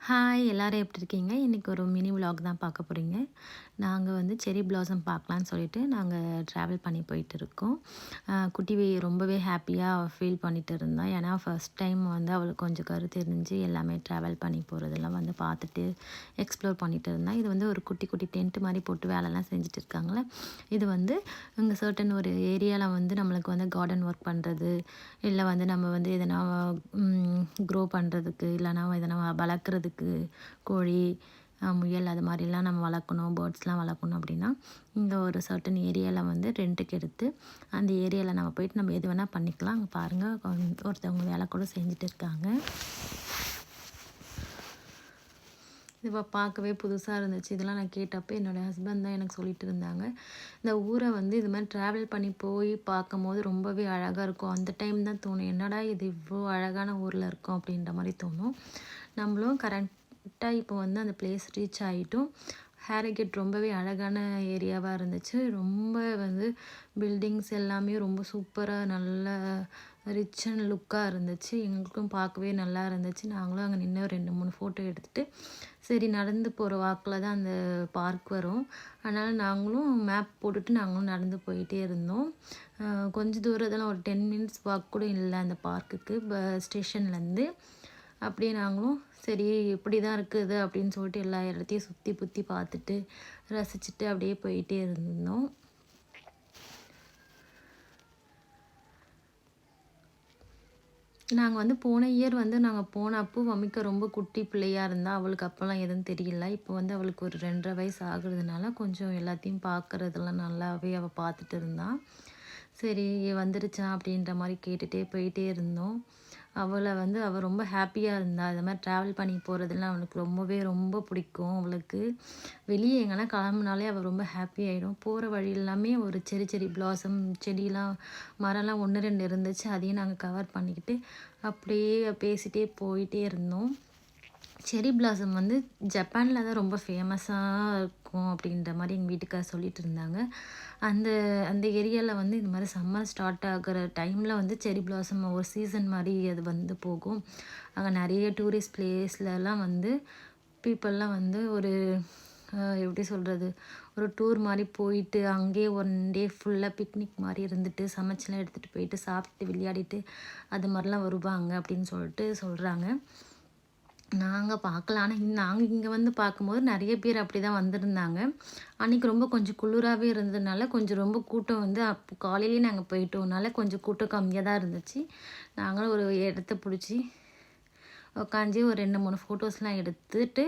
Hi எல்லாரும் எப்படி இருக்கீங்க? இன்றைக்கி ஒரு மினி விலாக் தான் பார்க்க போகிறீங்க. நாங்கள் வந்து செர்ரி பிளாசம் பார்க்கலான்னு சொல்லிட்டு நாங்கள் ட்ராவல் பண்ணி போயிட்டு இருக்கோம். குட்டி ரொம்பவே ஹாப்பியாக ஃபீல் பண்ணிட்டு இருந்தா. ஏன்னா ஃபர்ஸ்ட் டைம் வந்து அவளுக்கு கொஞ்சம் கருத்து தெரிஞ்சு எல்லாமே ட்ராவல் பண்ணி போகிறதெல்லாம் வந்து பார்த்துட்டு எக்ஸ்ப்ளோர் பண்ணிட்டு இருந்தா. இது வந்து ஒரு குட்டி குட்டி டென்ட் மாதிரி போட்டு வேலைலாம் செஞ்சுட்டு இருக்காங்களே. இது வந்து இங்கே சர்டன் ஒரு ஏரியாவில் வந்து நம்மளுக்கு வந்து கார்டன் ஒர்க் பண்ணுறது, இல்லை வந்து நம்ம வந்து எதனா க்ரோ பண்ணுறதுக்கு, இல்லைனா எதனா வளர்க்குறதுக்கு, கோழி, முயல் அது மாதிரிலாம் நம்ம வளர்க்கணும், பேர்ட்ஸ்லாம் வளர்க்கணும் அப்படின்னா இங்கே ஒரு சர்டன் ஏரியாவில் வந்து ரெண்ட்டுக்கு எடுத்து அந்த ஏரியாவில் நம்ம போயிட்டு நம்ம எது வேணால் பண்ணிக்கலாம். அங்கே பாருங்கள் ஒருத்தவங்க வேலை கூட செஞ்சுட்டு இருக்காங்க. இது பார்க்கவே புதுசாக இருந்துச்சு. இதெல்லாம் நான் கேட்டப்போ என்னோடய ஹஸ்பண்ட் தான் எனக்கு சொல்லிட்டு இருந்தாங்க. இந்த ஊரை வந்து இது மாதிரி ட்ராவல் பண்ணி போய் பார்க்கும்போது ரொம்பவே அழகாக இருக்கும். அந்த டைம் தான் தோணும், என்னடா இது இவ்வளோ அழகான ஊரில் இருக்கும் அப்படின்ற மாதிரி தோணும். நம்மளும் கரெக்டாக இப்போ வந்து அந்த பிளேஸ் ரீச் ஆகிட்டோம். ஹேரிகேட் ரொம்பவே அழகான ஏரியாவாக இருந்துச்சு. ரொம்ப வந்து பில்டிங்ஸ் எல்லாமே ரொம்ப சூப்பராக நல்ல ரிச் அண்ட் லுக்காக இருந்துச்சு. எங்களுக்கும் பார்க்கவே நல்லா இருந்துச்சு. நாங்களும் அங்கே நின்று 2-3 ஃபோட்டோ எடுத்துகிட்டு சரி நடந்து போகிற வாக்கில் தான் அந்த பார்க் வரும். அதனால் நாங்களும் மேப் போட்டுட்டு நாங்களும் நடந்து போயிட்டே இருந்தோம். கொஞ்சம் தூரத்தில் ஒரு 10 மினிட்ஸ் வாக் கூட இல்லை அந்த பார்க்குக்கு ஸ்டேஷன்லேருந்து. அப்படியே நாங்களும் சரி இப்படி தான் இருக்குது அப்படின்னு சொல்லிட்டு எல்லா இடத்தையும் சுற்றி பார்த்துட்டு ரசிச்சுட்டு அப்படியே போயிட்டே இருந்தோம். நாங்கள் வந்து போன இயர் வந்து நாங்கள் போனப்போ மம்மிக்க ரொம்ப குட்டி பிள்ளையாக இருந்தால் அவளுக்கு அப்போல்லாம் எதுவும் தெரியல. இப்போ வந்து அவளுக்கு ஒரு 2.5 வயசு ஆகுறதுனால கொஞ்சம் எல்லாத்தையும் பார்க்குறதெல்லாம் நல்லாவே அவள் பார்த்துட்டு இருந்தாள். சரி வந்துருச்சா அப்படின்ற மாதிரி கேட்டுகிட்டே போயிட்டே இருந்தோம். அவள் ரொம்ப ஹாப்பியாக இருந்தாள். அது மாதிரி ட்ராவல் பண்ணி போகிறதுலாம் அவளுக்கு ரொம்ப பிடிக்கும். அவளுக்கு வெளியே எங்கன்னா கிளம்புனாலே அவள் ரொம்ப ஹாப்பி ஆகிடும். போகிற வழி எல்லாமே ஒரு செரி பிளாசம் செடியெலாம் மரம்லாம் 1-2 இருந்துச்சு. அதையும் நாங்கள் கவர் பண்ணிக்கிட்டு அப்படியே பேசிகிட்டே போயிட்டே இருந்தோம். செர்ரி பிளாசம் வந்து ஜப்பானில் தான் ரொம்ப ஃபேமஸாக இருக்கும் அப்படின்ற மாதிரி எங்கள் வீட்டுக்காரர் சொல்லிட்டு இருந்தாங்க. அந்த அந்த ஏரியாவில் வந்து இது மாதிரி சம்மர் ஸ்டார்ட் ஆகிற டைமில் வந்து செர்ரி பிளாசம் ஒரு சீசன் மாதிரி அது வந்து போகும். அங்கே நிறைய டூரிஸ்ட் பிளேஸ்லலாம் வந்து பீப்புளெலாம் வந்து ஒரு எப்படி சொல்கிறது, ஒரு டூர் மாதிரி போயிட்டு அங்கேயே 1 டே ஃபுல்லாக பிக்னிக் மாதிரி இருந்துட்டு சமைச்செலாம் எடுத்துகிட்டு போயிட்டு சாப்பிட்டு விளையாடிட்டு அது மாதிரிலாம் வருவாங்க அப்படின்னு சொல்லிட்டு சொல்கிறாங்க. நாங்கள் பார்க்கல. ஆனால் நாங்கள் இங்கே வந்து பார்க்கும்போது நிறைய பேர் அப்படி தான் வந்திருந்தாங்க. அன்றைக்கி கொஞ்சம் குளிராகவே இருந்ததுனால ரொம்ப கூட்டம் வந்து அப்போ காலையிலேயே நாங்கள் போயிட்டோம்னால கொஞ்சம் கூட்டம் கம்மியாக தான் இருந்துச்சு. நாங்களும் ஒரு இடத்த பிடிச்சி உட்காந்து ஒரு 2-3 ஃபோட்டோஸ்லாம் எடுத்துட்டு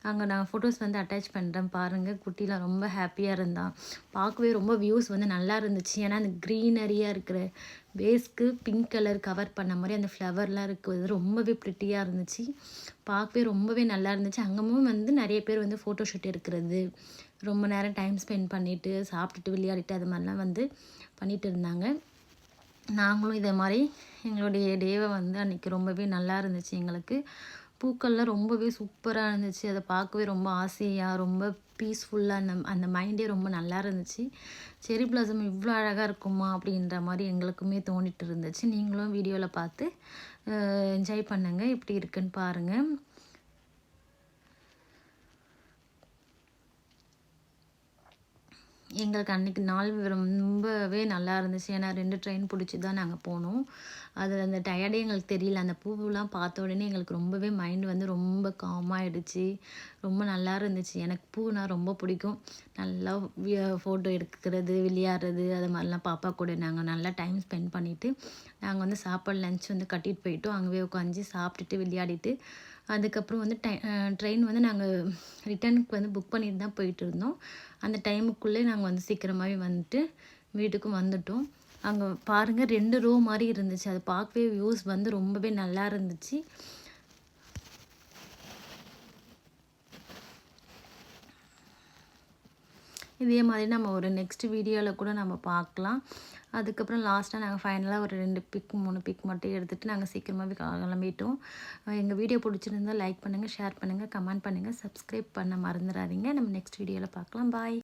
அங்கே நான் ஃபோட்டோஸ் வந்து அட்டாச் பண்ணுறேன் பாருங்கள். குட்டிலாம் ரொம்ப ஹாப்பியாக இருந்தான். பார்க்கவே ரொம்ப வியூஸ் வந்து நல்லா இருந்துச்சு. ஏன்னா அந்த க்ரீனரியாக இருக்கிற பேஸ்க்கு பிங்க் கலர் கவர் பண்ண மாதிரி அந்த ஃப்ளவர்லாம் இருக்குது ரொம்பவே ப்ரிட்டியாக இருந்துச்சு. பார்க்கவே ரொம்பவே நல்லா இருந்துச்சு. அங்கேயும் வந்து நிறைய பேர் வந்து ஃபோட்டோ ஷூட் எடுக்கிறது, ரொம்ப நேரம் டைம் ஸ்பெண்ட் பண்ணிவிட்டு சாப்பிட்டுட்டு விளையாடிட்டு அது மாதிரிலாம் வந்து பண்ணிகிட்டு இருந்தாங்க. நாங்களும் இதே மாதிரி எங்களுடைய டேவை வந்து அன்றைக்கி ரொம்பவே நல்லா இருந்துச்சு. எங்களுக்கு பூக்கள்லாம் ரொம்பவே சூப்பராக இருந்துச்சு. அதை பார்க்கவே ரொம்ப ஆசையாக ரொம்ப பீஸ்ஃபுல்லாக அந்த மைண்டே ரொம்ப நல்லா இருந்துச்சு. செர்ரி பிளாசம் இவ்வளோ அழகாக இருக்குமா அப்படின்ற மாதிரி எங்களுக்குமே தோணிட்டு இருந்துச்சு. நீங்களும் வீடியோவில் பார்த்து என்ஜாய் பண்ணுங்கள். எப்படி இருக்குன்னு பாருங்கள். எங்களுக்கு அன்றைக்கி நாள் ரொம்பவே நல்லா இருந்துச்சு. ஏன்னா 2 ட்ரெயின் பிடிச்சி தான் நாங்கள் போனோம். அது அந்த டயர்டே எங்களுக்கு தெரியல. அந்த பூவெலாம் பார்த்த உடனே எங்களுக்கு ரொம்பவே மைண்ட் வந்து ரொம்ப காமாகிடுச்சு. ரொம்ப நல்லா இருந்துச்சு. எனக்கு பூனா ரொம்ப பிடிக்கும். நல்லா ஃபோட்டோ எடுக்கிறது, விளையாடுறது அது மாதிரிலாம் பாப்பா கூட நாங்கள் நல்லா டைம் ஸ்பெண்ட் பண்ணிவிட்டு நாங்கள் வந்து சாப்பாடு லன்ச் வந்து கட்டிட்டு போயிட்டோம். அங்கேயே உட்காந்து சாப்பிட்டுட்டு விளையாடிட்டு அதுக்கப்புறம் வந்து ட்ரெயின் வந்து நாங்கள் ரிட்டர்னுக்கு வந்து புக் பண்ணிட்டு தான் போயிட்டு இருந்தோம். அந்த டைமுக்குள்ளே நாங்கள் வந்து சீக்கிரமாகவே வந்துட்டு வீட்டுக்கும் வந்துட்டோம். அங்கே பாருங்கள் 2 ரோ மாதிரி இருந்துச்சு. அது பார்க்கவே வியூஸ் வந்து ரொம்பவே நல்லா இருந்துச்சு. இதே மாதிரி நம்ம ஒரு நெக்ஸ்ட் வீடியோவில் கூட நம்ம பார்க்கலாம். அதுக்கப்புறம் லாஸ்ட்டாக நாங்கள் ஃபைனலாக ஒரு 2 பிக் 3 பிக் மட்டும் எடுத்துகிட்டு நாங்கள் சீக்கிரமாகவே கிளம்பிட்டோம். எங்கள் வீடியோ பிடிச்சிருந்தால் லைக் பண்ணுங்கள், ஷேர் பண்ணுங்கள், கமெண்ட் பண்ணுங்கள், சப்ஸ்கிரைப் பண்ண மறந்துடாதீங்க. நம்ம நெக்ஸ்ட் வீடியோவில் பார்க்கலாம். பாய்.